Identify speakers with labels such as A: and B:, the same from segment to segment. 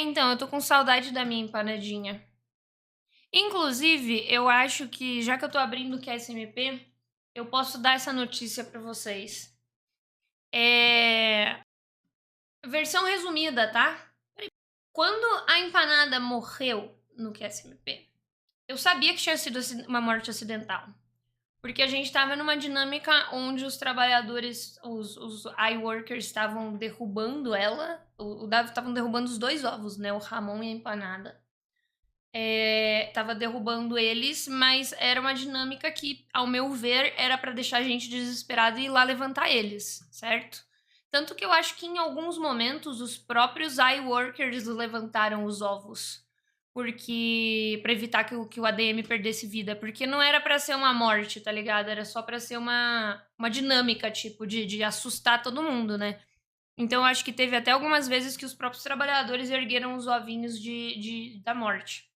A: então, eu tô com saudade da minha empanadinha. Inclusive, eu acho que, já que eu tô abrindo o QSMP, eu posso dar essa notícia pra vocês. É... Versão resumida, tá? Quando a empanada morreu no QSMP, eu sabia que tinha sido uma morte acidental. Porque a gente tava numa dinâmica onde os trabalhadores, os iWorkers estavam derrubando ela. O Davi estavam derrubando os dois ovos, né? O Ramon e a empanada. Tava derrubando eles, mas era uma dinâmica que, ao meu ver, era pra deixar a gente desesperada e ir lá levantar eles, certo? Tanto que eu acho que em alguns momentos os próprios iWorkers levantaram os ovos. Porque pra evitar que o ADM perdesse vida. Porque não era pra ser uma morte, tá ligado? Era só pra ser uma dinâmica, tipo, de assustar todo mundo, né? Então eu acho que teve até algumas vezes que os próprios trabalhadores ergueram os ovinhos da morte.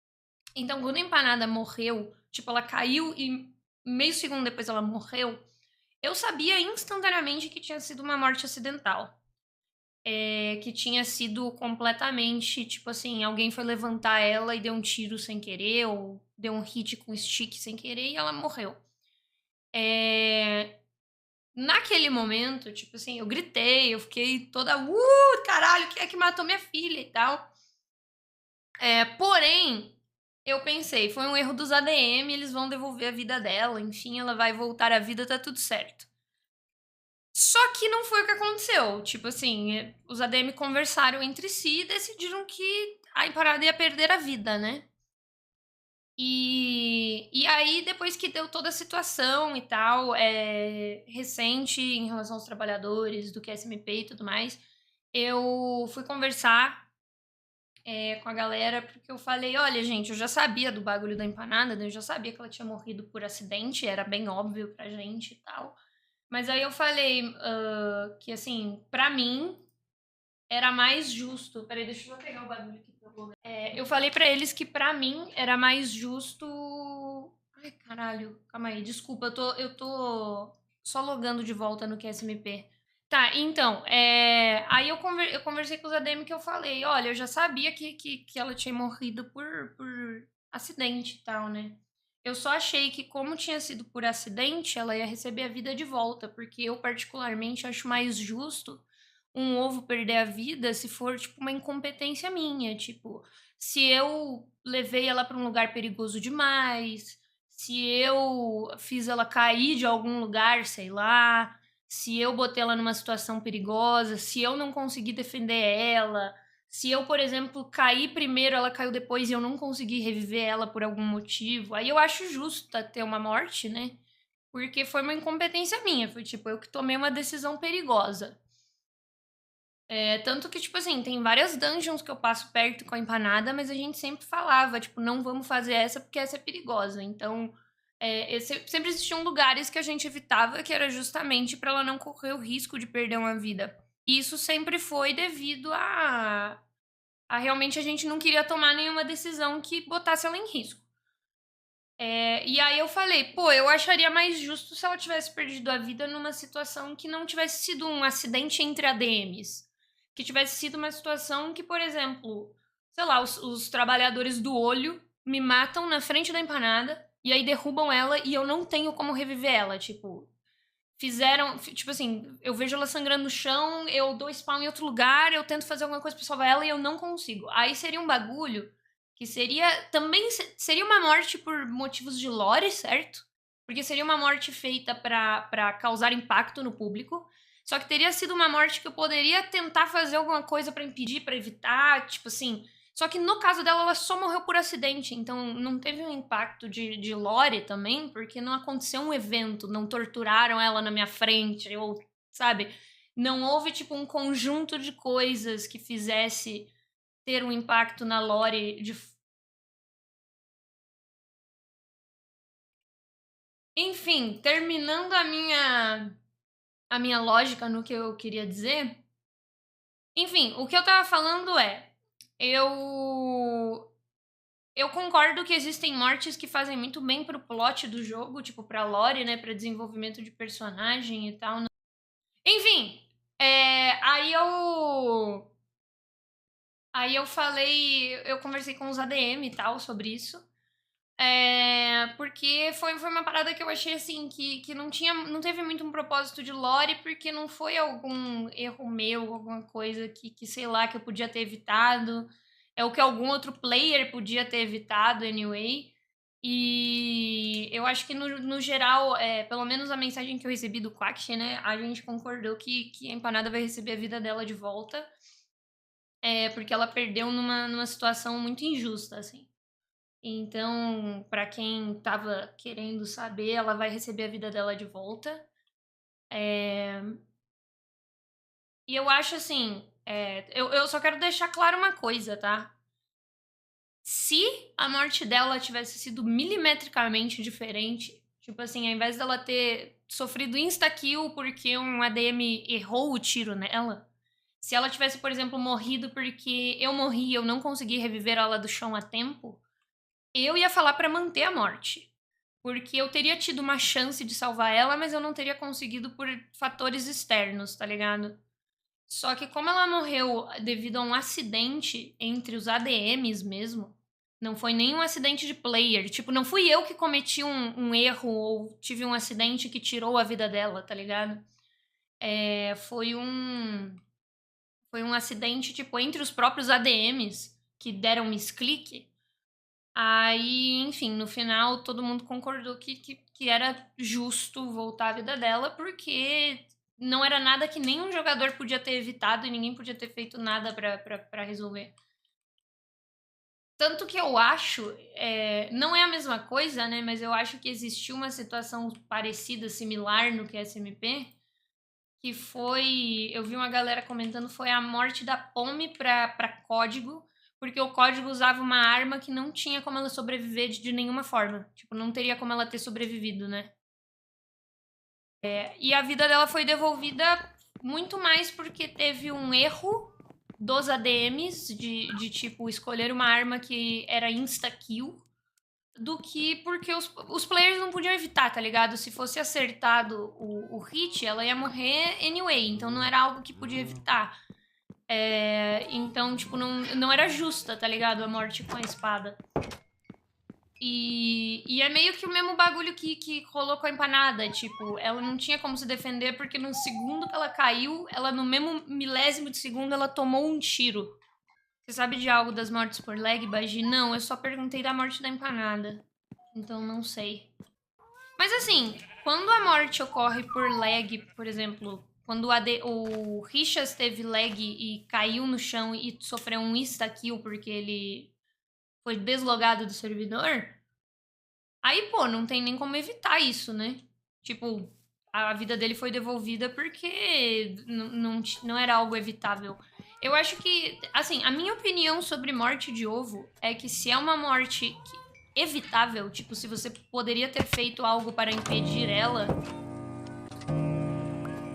A: Então, quando a empanada morreu, tipo, ela caiu e meio segundo depois ela morreu, eu sabia instantaneamente que tinha sido uma morte acidental. Que tinha sido completamente, tipo assim, alguém foi levantar ela e deu um tiro sem querer, ou deu um hit com stick sem querer e ela morreu. Naquele momento, tipo assim, eu gritei, eu fiquei toda, caralho, quem é que matou minha filha e tal. Porém, eu pensei, foi um erro dos ADM, eles vão devolver a vida dela, enfim, ela vai voltar à vida, tá tudo certo. Só que não foi o que aconteceu. Tipo assim, os ADM conversaram entre si e decidiram que a empanada ia perder a vida, né? E aí, depois que deu toda a situação e tal, recente em relação aos trabalhadores do QSMP e tudo mais, eu fui conversar com a galera, porque eu falei, olha, gente, eu já sabia do bagulho da empanada, né? Eu já sabia que ela tinha morrido por acidente, era bem óbvio pra gente e tal. Mas aí eu falei que, assim, pra mim, era mais justo... Peraí, deixa eu só pegar o bagulho aqui pra eu eu falei pra eles que, pra mim, era mais justo... Ai, caralho, calma aí, desculpa, eu tô só logando de volta no QSMP. Tá, então, aí eu conversei com os ADM que eu falei, olha, eu já sabia que ela tinha morrido por acidente e tal, né? Eu só achei que, como tinha sido por acidente, ela ia receber a vida de volta, porque eu, particularmente, acho mais justo um ovo perder a vida se for, tipo, uma incompetência minha. Tipo, se eu levei ela para um lugar perigoso demais, se eu fiz ela cair de algum lugar, sei lá, se eu botei ela numa situação perigosa, se eu não consegui defender ela, se eu, por exemplo, caí primeiro, ela caiu depois e eu não consegui reviver ela por algum motivo, aí eu acho justo ter uma morte, né? Porque foi uma incompetência minha, foi tipo, eu que tomei uma decisão perigosa. Tanto que, tipo assim, tem várias dungeons que eu passo perto com a empanada, mas a gente sempre falava, tipo, não vamos fazer essa porque essa é perigosa. Então, sempre existiam lugares que a gente evitava, que era justamente para ela não correr o risco de perder uma vida. E isso sempre foi devido a realmente a gente não queria tomar nenhuma decisão que botasse ela em risco. E aí eu falei, pô, eu acharia mais justo se ela tivesse perdido a vida numa situação que não tivesse sido um acidente entre ADMs. Que tivesse sido uma situação que, por exemplo, sei lá, os trabalhadores do olho me matam na frente da empanada e aí derrubam ela e eu não tenho como reviver ela. Tipo, tipo assim, eu vejo ela sangrando no chão, eu dou spawn em outro lugar, eu tento fazer alguma coisa pra salvar ela e eu não consigo. Aí seria um bagulho que seria também seria uma morte por motivos de lore, certo? Porque seria uma morte feita pra causar impacto no público. Só que teria sido uma morte que eu poderia tentar fazer alguma coisa pra impedir, pra evitar, tipo assim. Só que no caso dela, ela só morreu por acidente, então não teve um impacto de lore também, porque não aconteceu um evento, não torturaram ela na minha frente, ou, sabe? Não houve, tipo, um conjunto de coisas que fizesse ter um impacto na lore de... Enfim, terminando a minha lógica no que eu queria dizer. Enfim, o que eu tava falando eu concordo que existem mortes que fazem muito bem pro plot do jogo, tipo, pra lore, né, pra desenvolvimento de personagem e tal. Enfim, aí Aí eu conversei com os ADM e tal sobre isso. Porque foi uma parada que eu achei assim que não teve muito um propósito de lore, porque não foi algum erro meu, alguma coisa que sei lá, que eu podia ter evitado. É o que algum outro player podia ter evitado anyway. E eu acho que no geral, pelo menos a mensagem que eu recebi do Quack, né? A gente concordou que a empanada vai receber a vida dela de volta. Porque ela perdeu numa situação muito injusta, assim. Então, pra quem tava querendo saber, ela vai receber a vida dela de volta. E eu acho assim, eu só quero deixar claro uma coisa, tá? Se a morte dela tivesse sido milimetricamente diferente, tipo assim, ao invés dela ter sofrido insta-kill porque um ADM errou o tiro nela, se ela tivesse, por exemplo, morrido porque eu morri e eu não consegui reviver ela do chão a tempo, eu ia falar pra manter a morte. Porque eu teria tido uma chance de salvar ela, mas eu não teria conseguido por fatores externos, tá ligado? Só que como ela morreu devido a um acidente entre os ADMs mesmo, não foi nenhum acidente de player. Tipo, não fui eu que cometi um erro ou tive um acidente que tirou a vida dela, tá ligado? Foi um acidente, tipo, entre os próprios ADMs que deram misclick. Aí, enfim, no final todo mundo concordou que era justo voltar à vida dela, porque não era nada que nenhum jogador podia ter evitado e ninguém podia ter feito nada pra resolver. Tanto que eu acho, não é a mesma coisa, né? Mas eu acho que existiu uma situação parecida, similar no QSMP, que foi. Eu vi uma galera comentando, foi a morte da Pome pra Código, porque o Código usava uma arma que não tinha como ela sobreviver de nenhuma forma. Tipo, não teria como ela ter sobrevivido, né? E a vida dela foi devolvida muito mais porque teve um erro dos ADMs de tipo, escolher uma arma que era insta-kill, do que porque os players não podiam evitar, tá ligado? Se fosse acertado o hit, ela ia morrer anyway, então não era algo que podia evitar. Então, tipo, não era justa, tá ligado? A morte com a espada. E é meio que o mesmo bagulho que rolou com a empanada. Tipo, ela não tinha como se defender porque no segundo que ela caiu, ela no mesmo milésimo de segundo, ela tomou um tiro. Você sabe de algo das mortes por lag, Bagi? Não, eu só perguntei da morte da empanada. Então não sei. Mas assim, quando a morte ocorre por lag, por exemplo, quando o Richas teve lag e caiu no chão e sofreu um insta-kill porque ele foi deslogado do servidor, aí, pô, não tem nem como evitar isso, né? Tipo, a vida dele foi devolvida porque não era algo evitável. Eu acho que, assim, a minha opinião sobre morte de ovo é que se é uma morte evitável, tipo, se você poderia ter feito algo para impedir ela,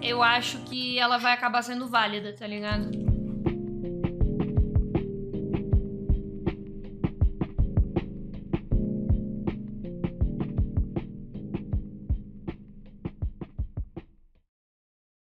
A: eu acho que ela vai acabar sendo válida, tá ligado?